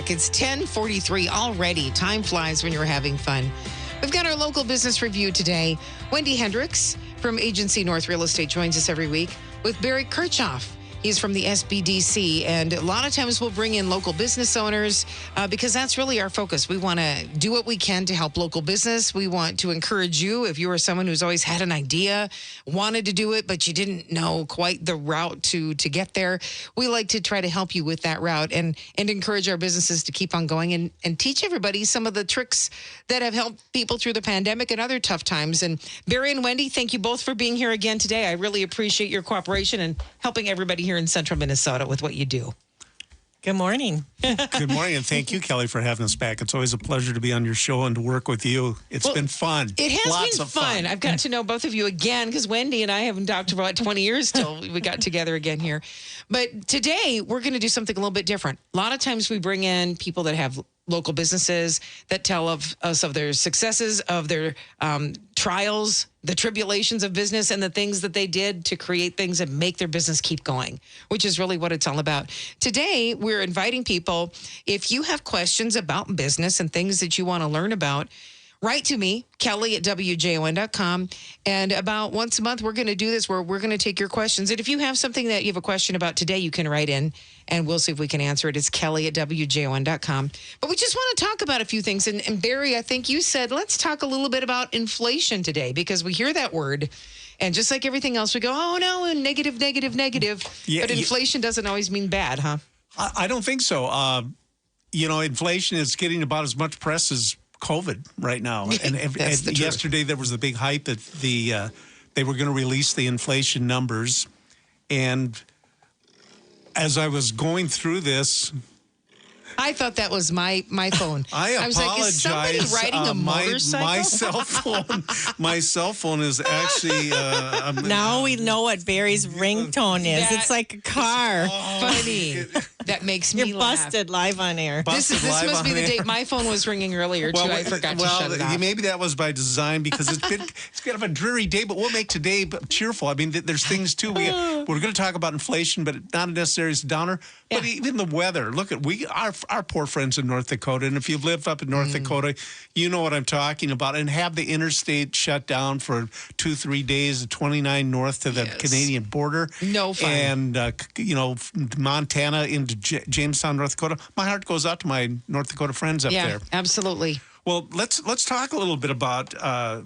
back. It's 10:43 already. Time flies when you're having fun. We've got our local business review today. Wendy Hendricks from Agency North Real Estate joins us every week with Barry Kirchhoff. He's from the SBDC, and a lot of times we'll bring in local business owners because that's really our focus. We want to do what we can to help local business. We want to encourage you, if you are someone who's always had an idea, wanted to do it, but you didn't know quite the route to get there. We like to try to help you with that route and encourage our businesses to keep on going and teach everybody some of the tricks that have helped people through the pandemic and other tough times. And Barry and Wendy, thank you both for being here again today. I really appreciate your cooperation and helping everybody here in Central Minnesota with what you do. Good morning. Good morning, and thank you, Kelly, for having us back. It's always a pleasure to be on your show and to work with you. It's been fun. It has Lots been of fun. I've got to know both of you again because Wendy and I haven't talked for about 20 years till we got together again here. But today, we're going to do something a little bit different. A lot of times we bring in people that have local businesses that tell us of their successes, of their trials, the tribulations of business, and the things that they did to create things that make their business keep going, which is really what it's all about. Today, we're inviting people, if you have questions about business and things that you want to learn about, write to me, Kelly at WJON.com. And about once a month, we're going to do this where we're going to take your questions. And if you have something that you have a question about today, you can write in and we'll see if we can answer it. It's Kelly at WJON.com. But we just want to talk about a few things. And Barry, I think you said, let's talk a little bit about inflation today because we hear that word. And just like everything else, we go, oh, no, negative. Yeah, but inflation doesn't always mean bad, huh? I don't think so. Inflation is getting about as much press as COVID right now. And yesterday there was the big hype that they were going to release the inflation numbers. And as I was going through this, I thought that was my phone. I was like, is somebody riding a motorcycle? My cell phone is actually... now we know what Barry's ringtone is. It's like a car. Funny. That makes me You're laugh. busted live on air. This must be the date. My phone was ringing earlier, too. I forgot to shut it off. Maybe that was by design because it's kind of a dreary day, but we'll make today cheerful. I mean, there's things, too. We're going to talk about inflation, but not necessarily as a downer. But even the weather. Look at our poor friends in North Dakota, and if you've lived up in North Dakota, you know what I'm talking about, and have the interstate shut down for 2-3 days, 29 north to the Canadian border. No fun. And, Montana into Jamestown, North Dakota. My heart goes out to my North Dakota friends up there. Yeah, absolutely. Well, let's talk a little bit about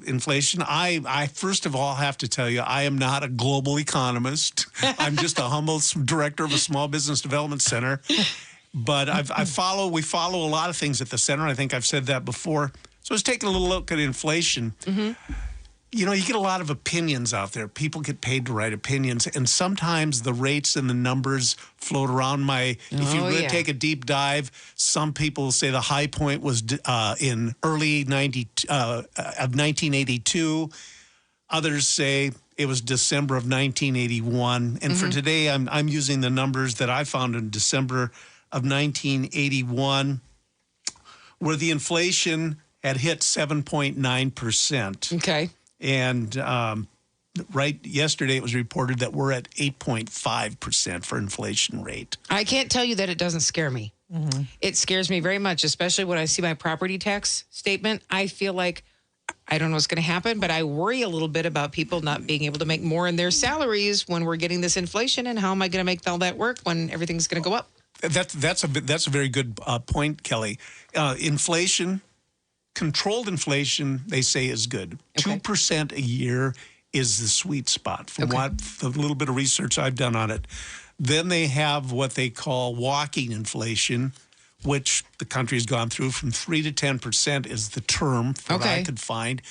inflation. I first of all have to tell you, I am not a global economist. I'm just a humble director of a small business development center. But we follow a lot of things at the center. I think I've said that before. So let's take a little look at inflation. Mm-hmm. You get a lot of opinions out there. People get paid to write opinions, and sometimes the rates and the numbers float around. If you really take a deep dive, some people say the high point was in early of 1982. Others say it was December of 1981. And for today, I'm using the numbers that I found in December of 1981, where the inflation had hit 7.9%. Okay. And right yesterday, it was reported that we're at 8.5% for inflation rate. I can't tell you that it doesn't scare me. Mm-hmm. It scares me very much, especially when I see my property tax statement. I feel like I don't know what's going to happen, but I worry a little bit about people not being able to make more in their salaries when we're getting this inflation. And how am I going to make all that work when everything's going to go up? That's a very good point, Kelly. Inflation. Controlled inflation, they say, is good. 2% a year is the sweet spot from what the little bit of research I've done on it. Then they have what they call walking inflation, which the country has gone through from 3 to 10% is the term from what I could find.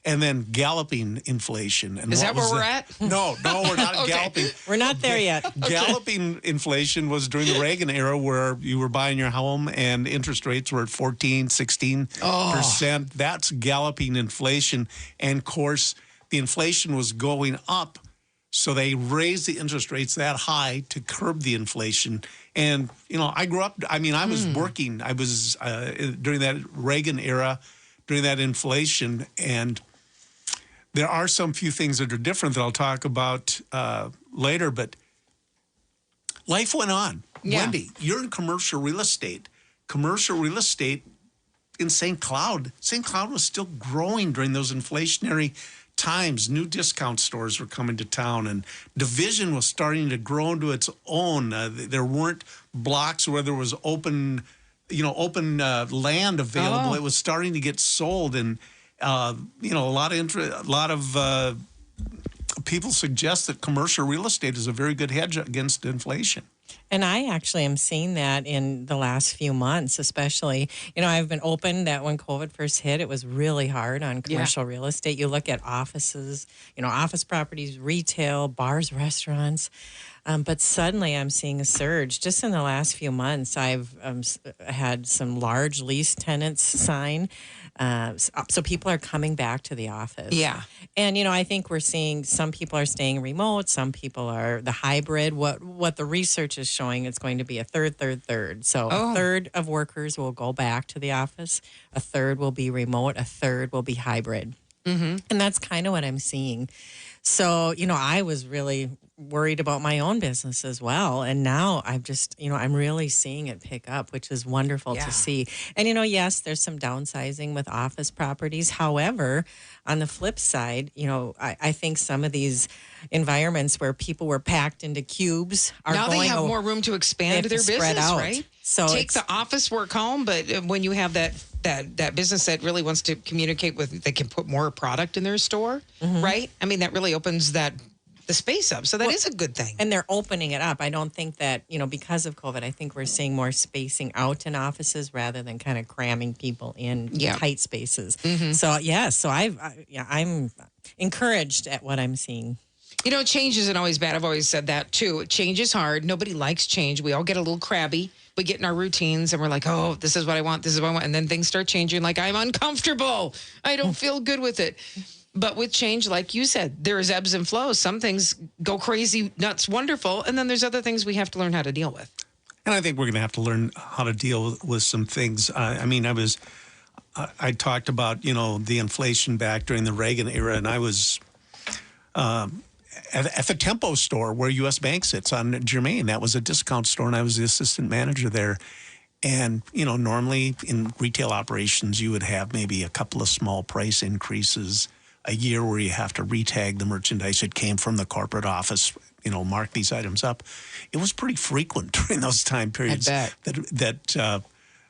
And then galloping inflation. And is that where we're at? No, we're not galloping. We're not there yet. Galloping inflation was during the Reagan era where you were buying your home and interest rates were at 14, 16%. That's galloping inflation. And, of course, the inflation was going up, so they raised the interest rates that high to curb the inflation. And, I grew up, I was working. I was during that Reagan era, during that inflation, and there are some few things that are different that I'll talk about later, but life went on. Yeah. Wendy, you're in commercial real estate. commercial real estate in St. Cloud was still growing during those inflationary times. New discount stores were coming to town, and division was starting to grow into its own. There weren't blocks where there was open land available. Oh. It was starting to get sold, and a lot of people suggest that commercial real estate is a very good hedge against inflation. And I actually am seeing that in the last few months, especially. I've been open that when COVID first hit, it was really hard on commercial real estate. You look at offices, office properties, retail, bars, restaurants. But suddenly I'm seeing a surge. Just in the last few months, I've had some large lease tenants sign. So people are coming back to the office. Yeah. And, I think we're seeing some people are staying remote. Some people are the hybrid. What the research is showing, it's going to be a third. So a third of workers will go back to the office. A third will be remote. A third will be hybrid. Mm-hmm. And that's kind of what I'm seeing. So, I was really worried about my own business as well. And now I'm just, I'm really seeing it pick up, which is wonderful to see. And, yes, there's some downsizing with office properties. However, on the flip side, I think some of these environments where people were packed into cubes are now they have more room to expand their business, out. right? So take the office work home, but when you have that business that really wants to communicate with, they can put more product in their store, right? I mean, that really opens the space up. So that is a good thing. And they're opening it up. I don't think that, because of COVID, I think we're seeing more spacing out in offices rather than kind of cramming people in tight spaces. So, I'm encouraged at what I'm seeing. Change isn't always bad. I've always said that too. Change is hard. Nobody likes change. We all get a little crabby. We get in our routines and we're like, oh, this is what I want. This is what I want. And then things start changing. Like, I'm uncomfortable. I don't feel good with it. But with change, like you said, there is ebbs and flows. Some things go crazy, nuts, wonderful. And then there's other things we have to learn how to deal with. And I think we're going to have to learn how to deal with some things. I talked about, the inflation back during the Reagan era, and I was at the Tempo store where U.S. Bank sits on Germain. That was a discount store, and I was the assistant manager there. And, normally in retail operations, you would have maybe a couple of small price increases a year where you have to retag the merchandise that came from the corporate office, mark these items up. It was pretty frequent during those time periods that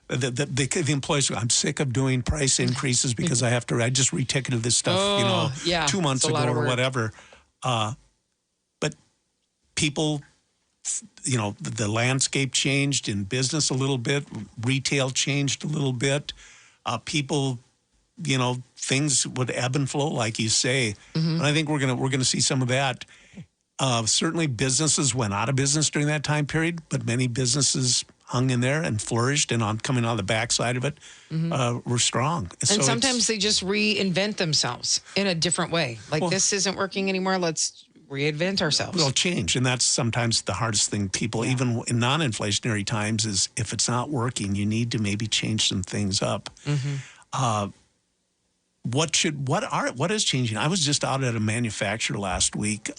the employees go, I'm sick of doing price increases because I just reticketed this stuff, 2 months ago or whatever. But people, the landscape changed in business a little bit, retail changed a little bit. People, things would ebb and flow, like you say. And I think we're gonna see some of that. Certainly, businesses went out of business during that time period, but many businesses hung in there and flourished, and on coming on the backside of it, were strong. And so sometimes they just reinvent themselves in a different way. Like, this isn't working anymore. Let's reinvent ourselves. Well, change, and that's sometimes the hardest thing. People, even in non-inflationary times, is if it's not working, you need to maybe change some things up. What is changing? I was just out at a manufacturer last week,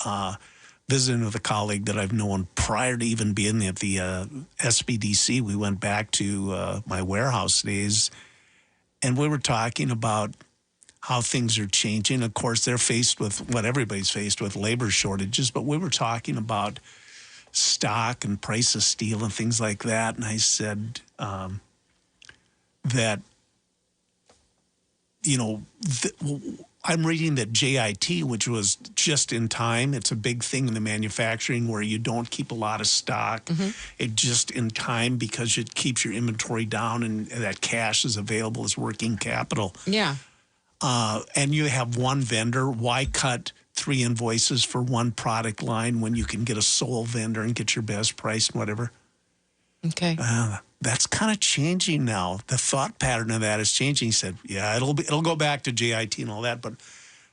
visiting with a colleague that I've known prior to even being at the SBDC. We went back to my warehouse days, and we were talking about how things are changing. Of course, they're faced with what everybody's faced with, labor shortages, but we were talking about stock and price of steel and things like that. And I said that, I'm reading that JIT, which was just in time, it's a big thing in the manufacturing where you don't keep a lot of stock. It just in time because it keeps your inventory down and that cash is available as working capital. Yeah. And you have one vendor. Why cut 3 invoices for one product line when you can get a sole vendor and get your best price and whatever? Okay. That's kind of changing now. The thought pattern of that is changing. He said, yeah, it'll go back to JIT and all that, but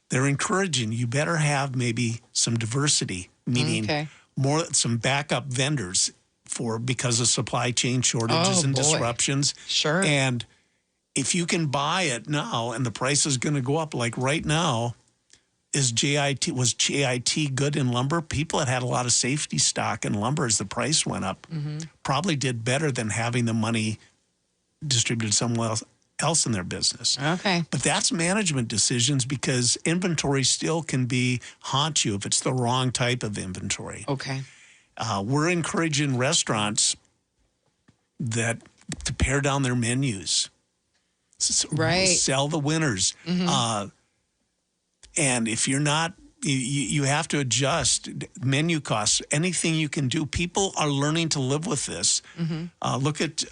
they're encouraging you better have maybe some diversity, meaning some backup vendors because of supply chain shortages and disruptions. Sure. And if you can buy it now and the price is going to go up, like right now, was JIT good in lumber? People that had a lot of safety stock in lumber as the price went up probably did better than having the money distributed somewhere else in their business. Okay. But that's management decisions because inventory still can haunt you if it's the wrong type of inventory. Okay. We're encouraging restaurants to pare down their menus. Right. Sell the winners. And if you're not, you have to adjust menu costs, anything you can do. People are learning to live with this. Look at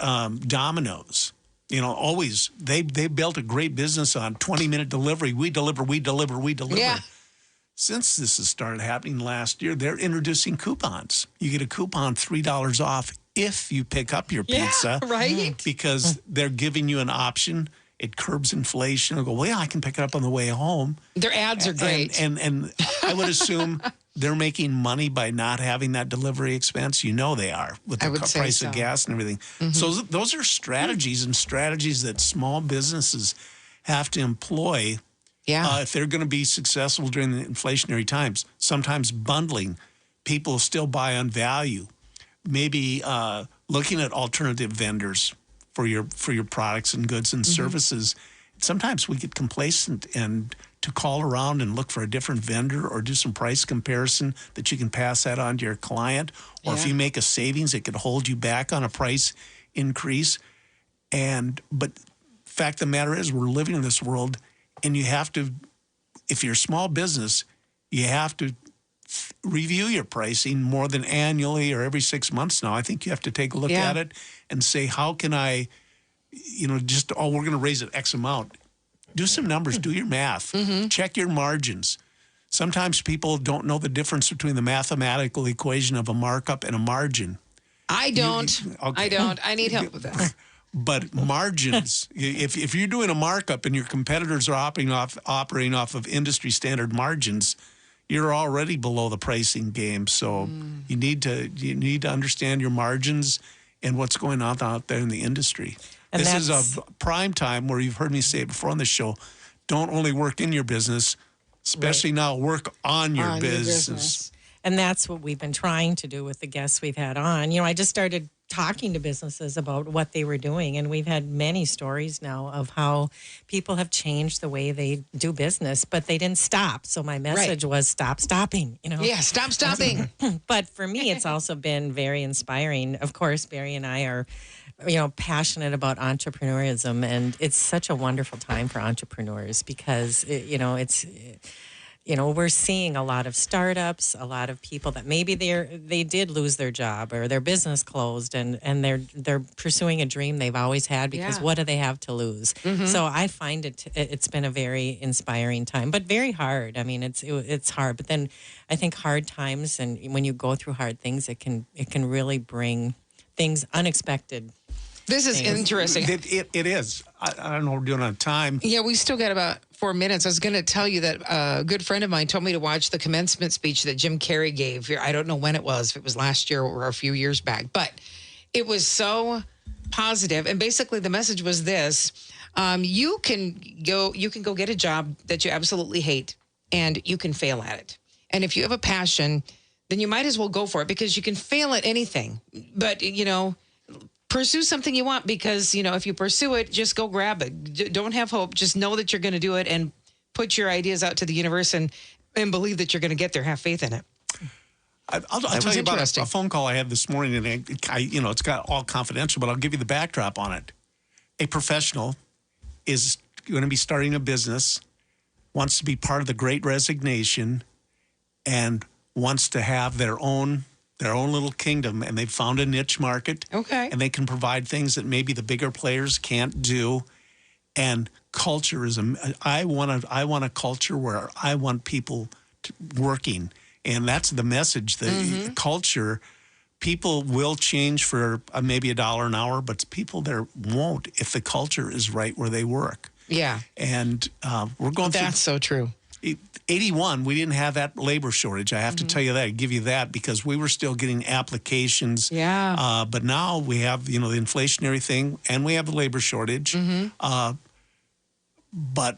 Domino's. Always, they built a great business on 20-minute delivery. We deliver. Yeah. Since this has started happening last year, they're introducing coupons. You get a coupon $3 off if you pick up your pizza. Yeah, right. Because they're giving you an option. It curbs inflation. They'll go, well, yeah, I can pick it up on the way home. Their ads are great. And I would assume they're making money by not having that delivery expense. They are with the price of gas and everything. So those are strategies that small businesses have to employ if they're going to be successful during the inflationary times. Sometimes bundling. People still buy on value. Maybe looking at alternative vendors for your products and goods and services. Sometimes we get complacent and to call around and look for a different vendor or do some price comparison that you can pass that on to your client. Or if you make a savings, it could hold you back on a price increase. But fact of the matter is we're living in this world and you have to, if you're a small business, you have to review your pricing more than annually or every 6 months now. I think you have to take a look at it and say, how can I, we're going to raise it X amount. Do some numbers, do your math, check your margins. Sometimes people don't know the difference between the mathematical equation of a markup and a margin. I don't. I don't. I need help with that. But margins, if you're doing a markup and your competitors are operating off of industry standard margins, you're already below the pricing game. So you need to understand your margins and what's going on out there in the industry. And this is a prime time where you've heard me say it before on the show. Don't only work in your business, especially now work on your business. And that's what we've been trying to do with the guests we've had on. I just started talking to businesses about what they were doing, and we've had many stories now of how people have changed the way they do business, but they didn't stop. So my message was stop stopping. Yeah, stop stopping. But for me, it's also been very inspiring. Of course, Barry and I are passionate about entrepreneurism, and it's such a wonderful time for entrepreneurs because we're seeing a lot of startups, a lot of people that maybe they did lose their job or their business closed, and they're pursuing a dream they've always had because what do they have to lose? So I find it's been a very inspiring time, but very hard. I mean, it's hard, but then I think hard times, and when you go through hard things, it can really bring things unexpected. This is interesting. It is. I don't know what we're doing on time. Yeah, we still got about 4 minutes. I was going to tell you that a good friend of mine told me to watch the commencement speech that Jim Carrey gave. I don't know when it was, if it was last year or a few years back, but it was so positive. And basically the message was this. You can go get a job that you absolutely hate and you can fail at it. And if you have a passion, then you might as well go for it because you can fail at anything. But, pursue something you want because, if you pursue it, just go grab it. Don't have hope. Just know that you're going to do it and put your ideas out to the universe and believe that you're going to get there. Have faith in it. I'll tell you about a phone call I had this morning, and it's got all confidential, but I'll give you the backdrop on it. A professional is going to be starting a business, wants to be part of the Great Resignation, and wants to have their own little kingdom, and they've found a niche market. Okay. And they can provide things that maybe the bigger players can't do. And culture is I want a culture where I want people working. And that's the message. The culture, people will change for maybe $1 an hour, but people there won't if the culture is right where they work. Yeah. And we're going through. That's so true. 81, we didn't have that labor shortage. I have to tell you that. I give you that because we were still getting applications. Yeah. But now we have, the inflationary thing and we have the labor shortage. But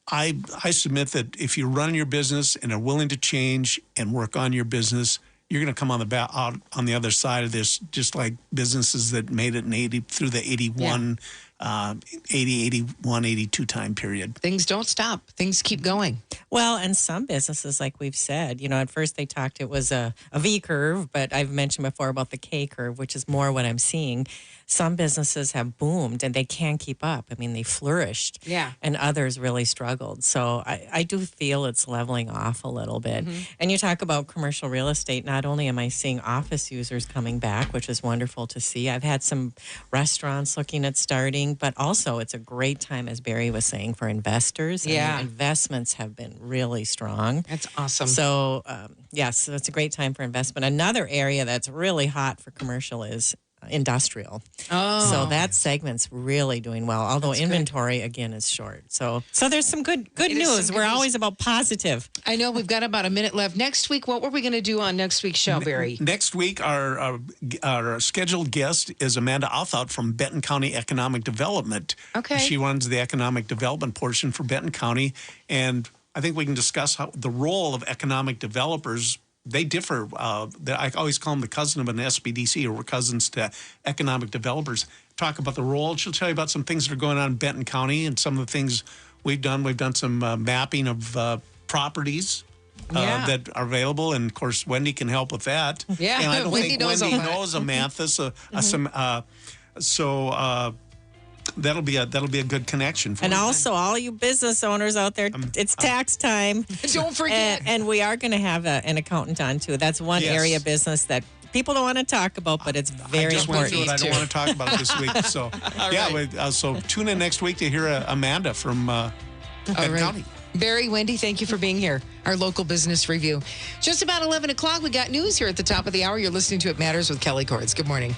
I submit that if you run your business and are willing to change and work on your business, you're going to come out on the other side of this, just like businesses that made it through the 81 80, 81, 82 time period. Things don't stop. Things keep going. Well, and some businesses, like we've said, at first they talked it was a V curve, but I've mentioned before about the K curve, which is more what I'm seeing. Some businesses have boomed and they can't keep up. I mean, they flourished. Yeah. And others really struggled. So I do feel it's leveling off a little bit. And you talk about commercial real estate. Not only am I seeing office users coming back, which is wonderful to see. I've had some restaurants looking at starting, but also it's a great time, as Barry was saying, for investors. Yeah. And investments have been really strong. That's awesome. So, yes, it's a great time for investment. Another area that's really hot for commercial is industrial. Oh. So that segment's really doing well, although inventory, again, is short. So there's some good news. We're always about positive. I know we've got about a minute left. Next week, what were we going to do on next week's show, Barry? Next week, our scheduled guest is Amanda Althout from Benton County Economic Development. Okay. She runs the economic development portion for Benton County. And I think we can discuss how the role of economic developers. They differ. I always call them the cousin of an SBDC, or we're cousins to economic developers. Talk about the role. She'll tell you about some things that are going on in Benton County and some of the things we've done. We've done some mapping of properties that are available, and of course, Wendy can help with that. Yeah, and I don't Wendy think knows Wendy all that. knows Amantha. So that'll be a good connection for And you. also, all you business owners out there, it's tax time. Don't forget. And we are going to have an accountant on, too. That's one Yes. area of business that people don't want to talk about, but it's very I just went through important. it. I don't want to talk about it this week. So, so tune in next week to hear Amanda from Benton County. Barry, Wendy, thank you for being here. Our local business review. Just about 11 o'clock, we got news here at the top of the hour. You're listening to It Matters with Kelly Cords. Good morning.